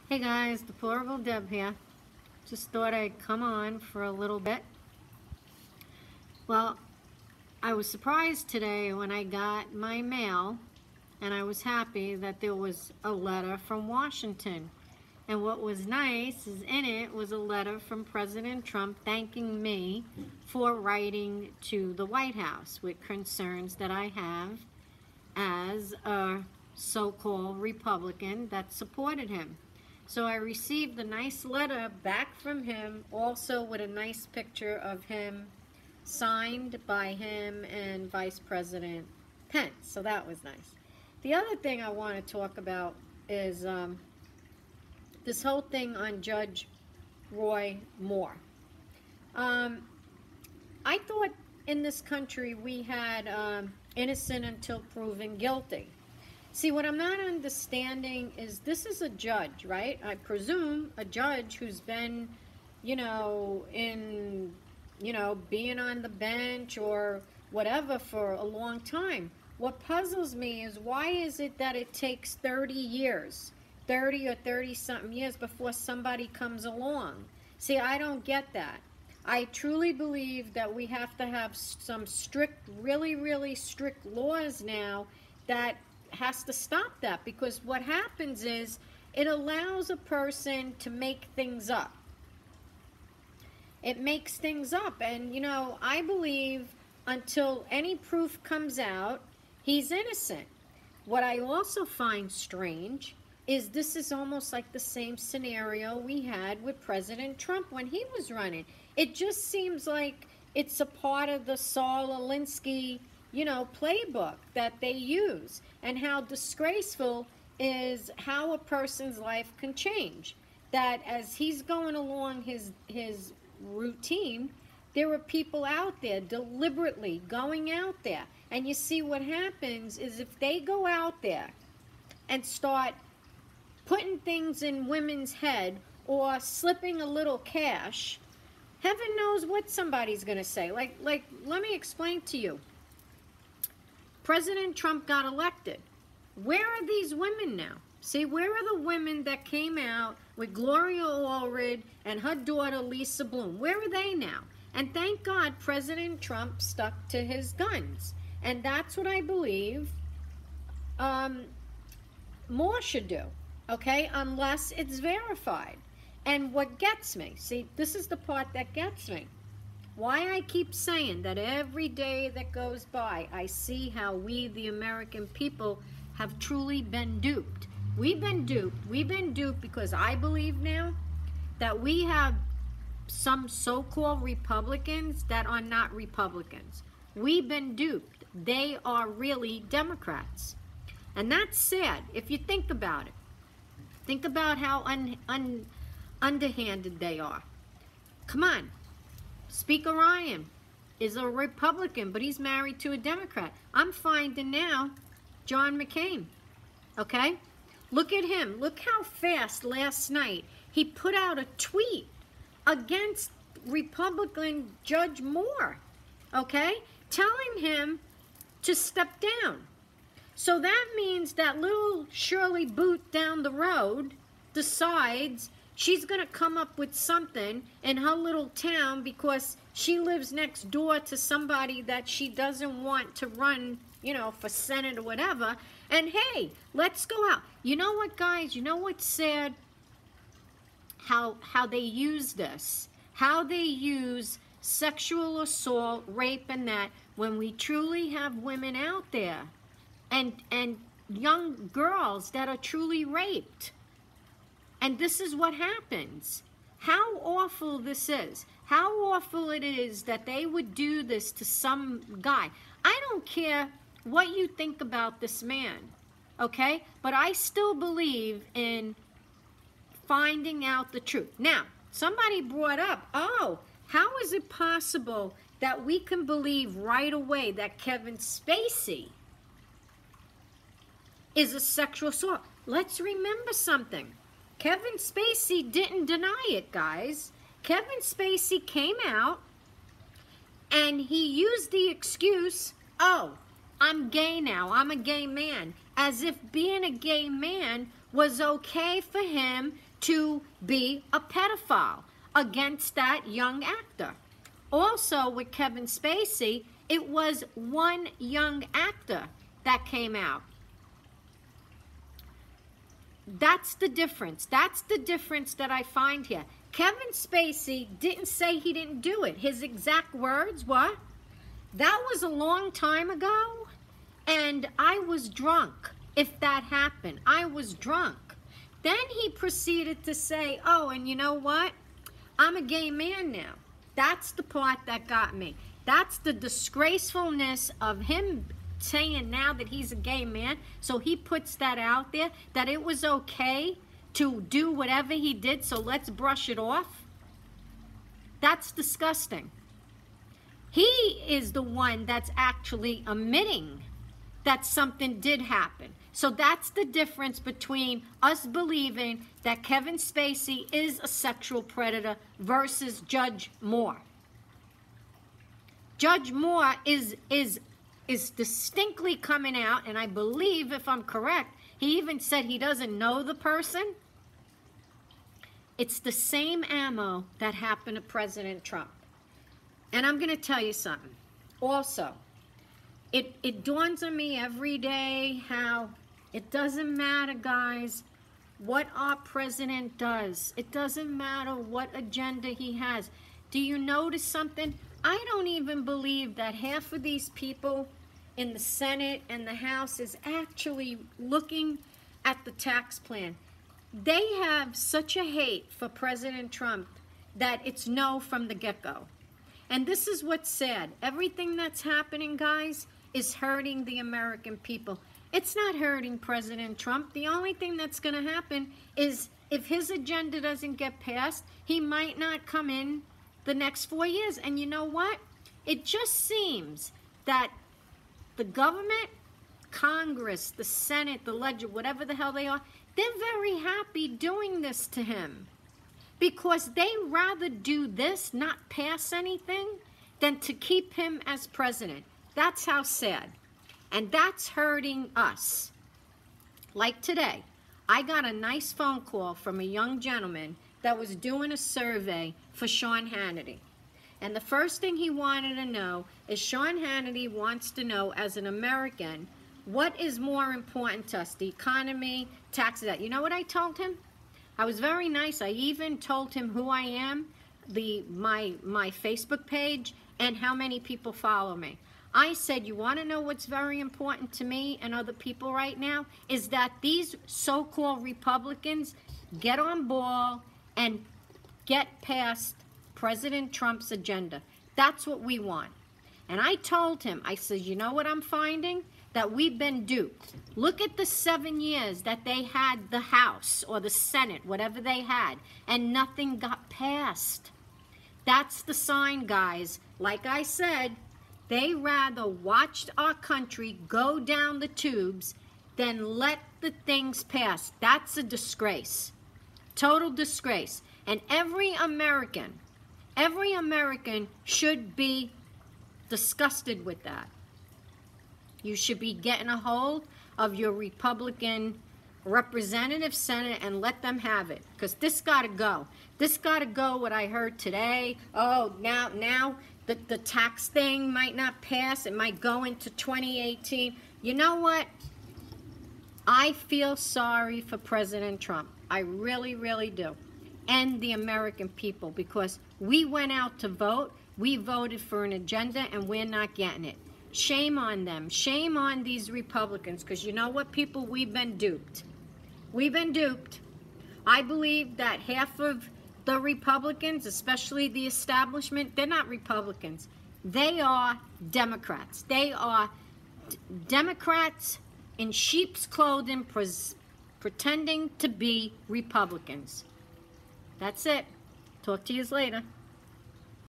Hey guys, Deplorable Deb here. Just thought I'd come on for a little bit. Well, I was surprised today when I got my mail, and I was happy that there was a letter from Washington. And what was nice is in it was a letter from President Trump thanking me for writing to the White House with concerns that I have as a so-called Republican that supported him. So I received a nice letter back from him, also with a nice picture of him, signed by him and Vice President Pence. So that was nice. The other thing I want to talk about is this whole thing on Judge Roy Moore. I thought in this country we had innocent until proven guilty. See, what I'm not understanding is this is a judge, right? I presume a judge who's been, being on the bench or whatever for a long time. What puzzles me is why is it that it takes 30 years, 30 or 30-something years before somebody comes along? See, I don't get that. I truly believe that we have to have some strict, really, really strict laws now that has to stop that, because what happens is it allows a person to make things up. It makes things up, and I believe until any proof comes out, he's innocent. What I also find strange is this is almost like the same scenario we had with President Trump when he was running. It just seems like it's a part of the Saul Alinsky playbook that they use, and how disgraceful is how a person's life can change. That as he's going along his routine, there are people out there deliberately going out there, and you see what happens is if they go out there and start putting things in women's head or slipping a little cash, heaven knows what somebody's going to say. Like let me explain to you. President Trump got elected. Where are these women now? See, where are the women that came out with Gloria Allred and her daughter Lisa Bloom? Where are they now? And thank God President Trump stuck to his guns. And that's what I believe more should do, okay? Unless it's verified. And what gets me, see, this is the part that gets me. Why I keep saying that every day that goes by, I see how we, the American people, have truly been duped. We've been duped. We've been duped because I believe now that we have some so-called Republicans that are not Republicans. We've been duped. They are really Democrats. And that's sad if you think about it. Think about how underhanded they are. Come on. Speaker Ryan is a Republican, but he's married to a Democrat. I'm finding now John McCain, okay? Look at him. Look how fast last night he put out a tweet against Republican Judge Moore, okay? Telling him to step down. So that means that little Shirley Boot down the road decides she's going to come up with something in her little town because she lives next door to somebody that she doesn't want to run, for Senate or whatever. And hey, let's go out. You know what, guys? You know what's sad? How they use this. How they use sexual assault, rape, and that when we truly have women out there and young girls that are truly raped. And this is what happens. How awful this is. How awful it is that they would do this to some guy. I don't care what you think about this man, okay? But I still believe in finding out the truth. Now, somebody brought up, oh, how is it possible that we can believe right away that Kevin Spacey is a sexual assault? Let's remember something. Kevin Spacey didn't deny it, guys. Kevin Spacey came out and he used the excuse, oh, I'm gay now, I'm a gay man, as if being a gay man was okay for him to be a pedophile against that young actor. Also, with Kevin Spacey, it was one young actor that came out. That's the difference. That's the difference that I find here. Kevin Spacey didn't say he didn't do it. His exact words were, that was a long time ago, and I was drunk. If that happened, I was drunk. Then he proceeded to say, oh, and you know what? I'm a gay man now. That's the part that got me. That's the disgracefulness of him saying now that he's a gay man. So he puts that out there, that it was okay to do whatever he did, so let's brush it off. That's disgusting. He is the one that's actually admitting that something did happen. So that's the difference between us believing that Kevin Spacey is a sexual predator versus Judge Moore. Judge Moore is distinctly coming out, and I believe, if I'm correct, he even said he doesn't know the person. It's the same ammo that happened to President Trump. And I'm going to tell you something. Also, it dawns on me every day how it doesn't matter, guys, what our president does. It doesn't matter what agenda he has. Do you notice something? I don't even believe that half of these people in the Senate and the House is actually looking at the tax plan. They have such a hate for President Trump that it's no from the get-go. And this is what's sad. Everything that's happening, guys, is hurting the American people. It's not hurting President Trump. The only thing that's going to happen is if his agenda doesn't get passed, he might not come in the next 4 years. And you know what? It just seems that the government, Congress, the Senate, the legislature, whatever the hell they are, they're very happy doing this to him because they rather do this, not pass anything, than to keep him as president. That's how sad. And that's hurting us. Like today, I got a nice phone call from a young gentleman that was doing a survey for Sean Hannity. And the first thing he wanted to know is Sean Hannity wants to know, as an American, what is more important to us, the economy, taxes? You know what I told him? I was very nice. I even told him who I am, my Facebook page, and how many people follow me. I said, you want to know what's very important to me and other people right now? Is that these so-called Republicans get on ball and get past President Trump's agenda. That's what we want. And I told him, I said, you know what I'm finding? That we've been duped. Look at the 7 years that they had the House or the Senate, whatever they had, and nothing got passed. That's the sign, guys. Like I said, they rather watched our country go down the tubes than let the things pass. That's a disgrace. Total disgrace. And every American should be disgusted with that. You should be getting a hold of your Republican representative, Senate, and let them have it. Because this got to go. This got to go, what I heard today. Oh, now the tax thing might not pass. It might go into 2018. You know what? I feel sorry for President Trump. I really, really do. And the American people. Because we went out to vote. We voted for an agenda, and we're not getting it. Shame on them. Shame on these Republicans. Because you know what, people? We've been duped. We've been duped. I believe that half of the Republicans, especially the establishment, they're not Republicans. They are Democrats. They are Democrats in sheep's clothing pretending to be Republicans. That's it. Talk to you later.